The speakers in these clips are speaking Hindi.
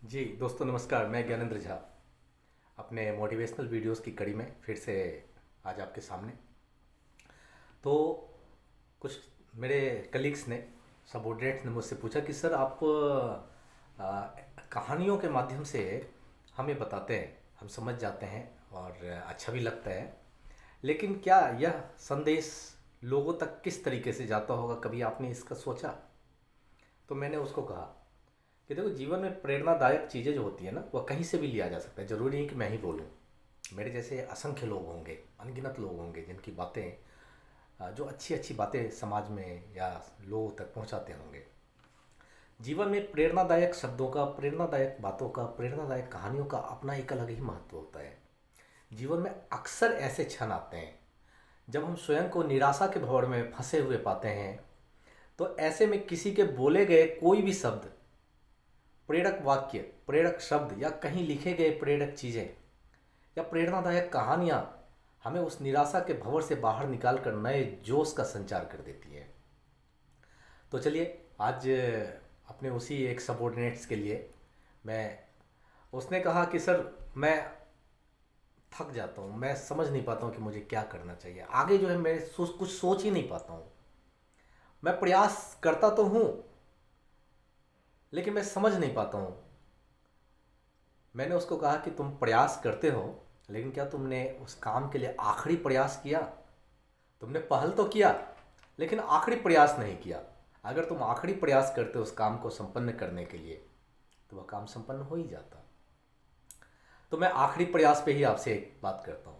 जी दोस्तों नमस्कार। मैं ज्ञानेंद्र झा अपने मोटिवेशनल वीडियोस की कड़ी में फिर से आज आपके सामने। तो कुछ मेरे कलीग्स ने, सबॉर्डिनेट्स ने मुझसे पूछा कि सर आप कहानियों के माध्यम से हमें बताते हैं, हम समझ जाते हैं और अच्छा भी लगता है, लेकिन क्या यह संदेश लोगों तक किस तरीके से जाता होगा, कभी आपने इसका सोचा? तो मैंने उसको कहा कि देखो, जीवन में प्रेरणादायक चीज़ें जो होती है ना, वह कहीं से भी लिया जा सकता है। ज़रूरी नहीं कि मैं ही बोलूँ। मेरे जैसे असंख्य लोग होंगे, अनगिनत लोग होंगे जिनकी बातें, जो अच्छी अच्छी बातें समाज में या लोगों तक पहुंचाते होंगे। जीवन में प्रेरणादायक शब्दों का, प्रेरणादायक बातों का, प्रेरणादायक कहानियों का अपना एक अलग ही महत्व होता है। जीवन में अक्सर ऐसे क्षण आते हैं जब हम स्वयं को निराशा के भंवर में फंसे हुए पाते हैं। तो ऐसे में किसी के बोले गए कोई भी शब्द, प्रेरक वाक्य, प्रेरक शब्द या कहीं लिखे गए प्रेरक चीज़ें या प्रेरणादायक कहानियाँ हमें उस निराशा के भंवर से बाहर निकाल कर नए जोश का संचार कर देती है। तो चलिए आज अपने उसी एक सबॉर्डिनेट्स के लिए मैं, उसने कहा कि सर मैं थक जाता हूँ, मैं समझ नहीं पाता हूँ कि मुझे क्या करना चाहिए आगे। जो है मैं कुछ सोच ही नहीं पाता हूँ। मैं प्रयास करता तो हूँ लेकिन मैं समझ नहीं पाता हूँ। मैंने उसको कहा कि तुम प्रयास करते हो, लेकिन क्या तुमने उस काम के लिए आखिरी प्रयास किया? तुमने पहल तो किया लेकिन आखिरी प्रयास नहीं किया। अगर तुम आखिरी प्रयास करते उस काम को संपन्न करने के लिए, तो वह काम संपन्न हो ही जाता। तो मैं आखिरी प्रयास पे ही आपसे एक बात करता हूँ।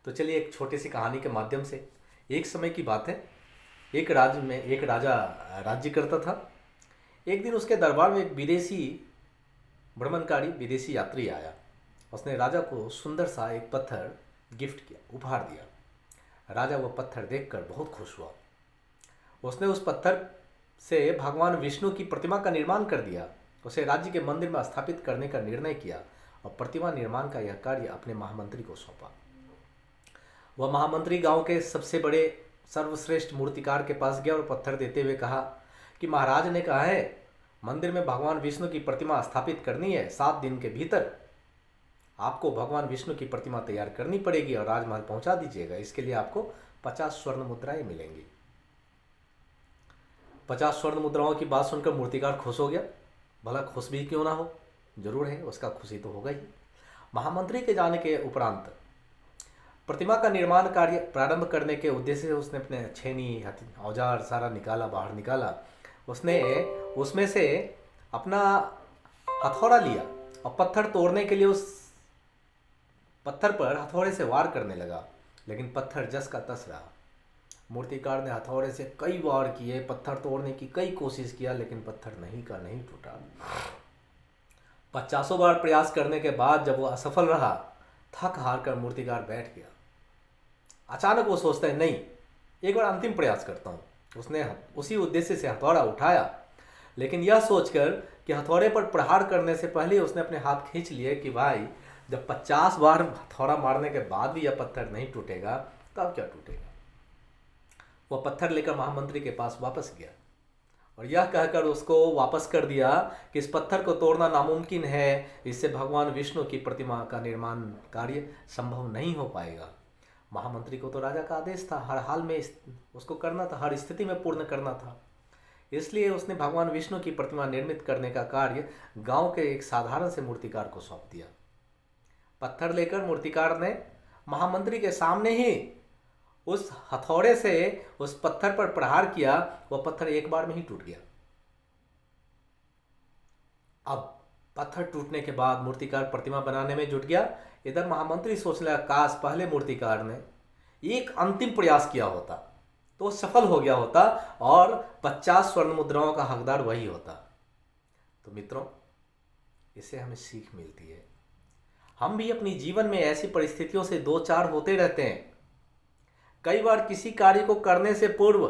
तो चलिए एक छोटी सी कहानी के माध्यम से। एक समय की बात है, एक राज्य में एक राजा राज्य करता था। एक दिन उसके दरबार में एक विदेशी भ्रमणकारी विदेशी यात्री आया। उसने राजा को सुंदर सा एक पत्थर गिफ्ट किया, उपहार दिया। राजा वो पत्थर देखकर बहुत खुश हुआ। उसने उस पत्थर से भगवान विष्णु की प्रतिमा का निर्माण कर दिया। उसे राज्य के मंदिर में स्थापित करने का निर्णय किया और प्रतिमा निर्माण का यह कार्य अपने महामंत्री को सौंपा। वह महामंत्री गांव के सबसे बड़े सर्वश्रेष्ठ मूर्तिकार के पास गया और पत्थर देते हुए कहा कि महाराज ने कहा है मंदिर में भगवान विष्णु की प्रतिमा स्थापित करनी है। 7 दिन के भीतर आपको भगवान विष्णु की प्रतिमा तैयार करनी पड़ेगी और राजमहल पहुंचा दीजिएगा। इसके लिए आपको 50 स्वर्ण मुद्राएं मिलेंगी। 50 स्वर्ण मुद्राओं की बात सुनकर मूर्तिकार खुश हो गया। भला खुश भी क्यों ना हो, जरूर है, उसका खुशी तो होगा ही। महामंत्री के जाने के उपरांत प्रतिमा का निर्माण कार्य प्रारंभ करने के उद्देश्य से उसने अपने छेनी औजार सारा निकाला, बाहर निकाला। उसने उसमें से अपना हथौड़ा लिया और पत्थर तोड़ने के लिए उस पत्थर पर हथौड़े से वार करने लगा, लेकिन पत्थर जस का तस रहा। मूर्तिकार ने हथौड़े से कई वार किए, पत्थर तोड़ने की कई कोशिश किया, लेकिन पत्थर नहीं का नहीं टूटा। 50 बार प्रयास करने के बाद जब वो असफल रहा, थक हार कर मूर्तिकार बैठ गया। अचानक वो सोचता है, नहीं, एक बार अंतिम प्रयास करता हूँ। उसने उसी उद्देश्य से हथौड़ा उठाया, लेकिन यह सोचकर कि हथौड़े पर प्रहार करने से पहले उसने अपने हाथ खींच लिए कि भाई जब 50 बार हथौड़ा मारने के बाद भी यह पत्थर नहीं टूटेगा, तब क्या टूटेगा। वह पत्थर लेकर महामंत्री के पास वापस गया और यह कहकर उसको वापस कर दिया कि इस पत्थर को तोड़ना नामुमकिन है, इससे भगवान विष्णु की प्रतिमा का निर्माण कार्य संभव नहीं हो पाएगा। महामंत्री को तो राजा का आदेश था, हर हाल में उसको करना था, हर स्थिति में पूर्ण करना था। इसलिए उसने भगवान विष्णु की प्रतिमा निर्मित करने का कार्य गांव के एक साधारण से मूर्तिकार को सौंप दिया। पत्थर लेकर मूर्तिकार ने महामंत्री के सामने ही उस हथौड़े से उस पत्थर पर प्रहार किया। वह पत्थर एक बार में ही टूट गया। अब पत्थर टूटने के बाद मूर्तिकार प्रतिमा बनाने में जुट गया। इधर महामंत्री सोचने लगा, काश पहले मूर्तिकार ने एक अंतिम प्रयास किया होता तो सफल हो गया होता और 50 स्वर्ण मुद्राओं का हकदार वही होता। तो मित्रों, इससे हमें सीख मिलती है। हम भी अपनी जीवन में ऐसी परिस्थितियों से दो चार होते रहते हैं। कई बार किसी कार्य को करने से पूर्व,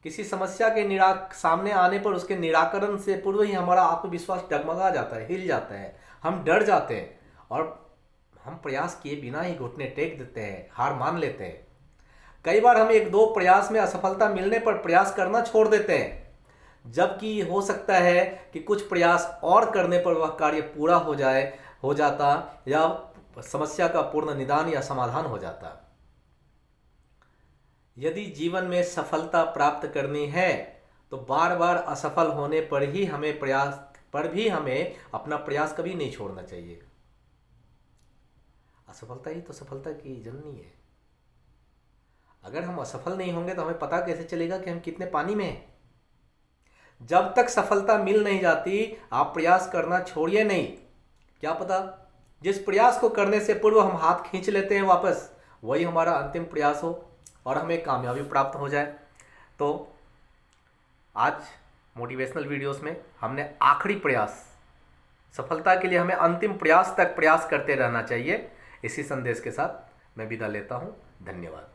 किसी समस्या के सामने आने पर उसके निराकरण से पूर्व ही हमारा आत्मविश्वास डगमगा जाता है, हिल जाता है, हम डर जाते हैं और हम प्रयास किए बिना ही घुटने टेक देते हैं, हार मान लेते हैं। कई बार हम 1-2 प्रयास में असफलता मिलने पर प्रयास करना छोड़ देते हैं। जबकि हो सकता है कि कुछ प्रयास और करने पर वह कार्य पूरा हो जाता या समस्या का पूर्ण निदान या समाधान हो जाता। यदि जीवन में सफलता प्राप्त करनी है तो बार बार असफल होने पर भी हमें अपना प्रयास कभी नहीं छोड़ना चाहिए। असफलता ही तो सफलता की जननी है। अगर हम असफल नहीं होंगे तो हमें पता कैसे चलेगा कि हम कितने पानी में हैं। जब तक सफलता मिल नहीं जाती आप प्रयास करना छोड़िए नहीं। क्या पता जिस प्रयास को करने से पूर्व हम हाथ खींच लेते हैं वापस, वही हमारा अंतिम प्रयास हो और हमें कामयाबी प्राप्त हो जाए। तो आज मोटिवेशनल वीडियोस में हमने आखिरी प्रयास, सफलता के लिए हमें अंतिम प्रयास तक प्रयास करते रहना चाहिए, इसी संदेश के साथ मैं विदा लेता हूँ। धन्यवाद।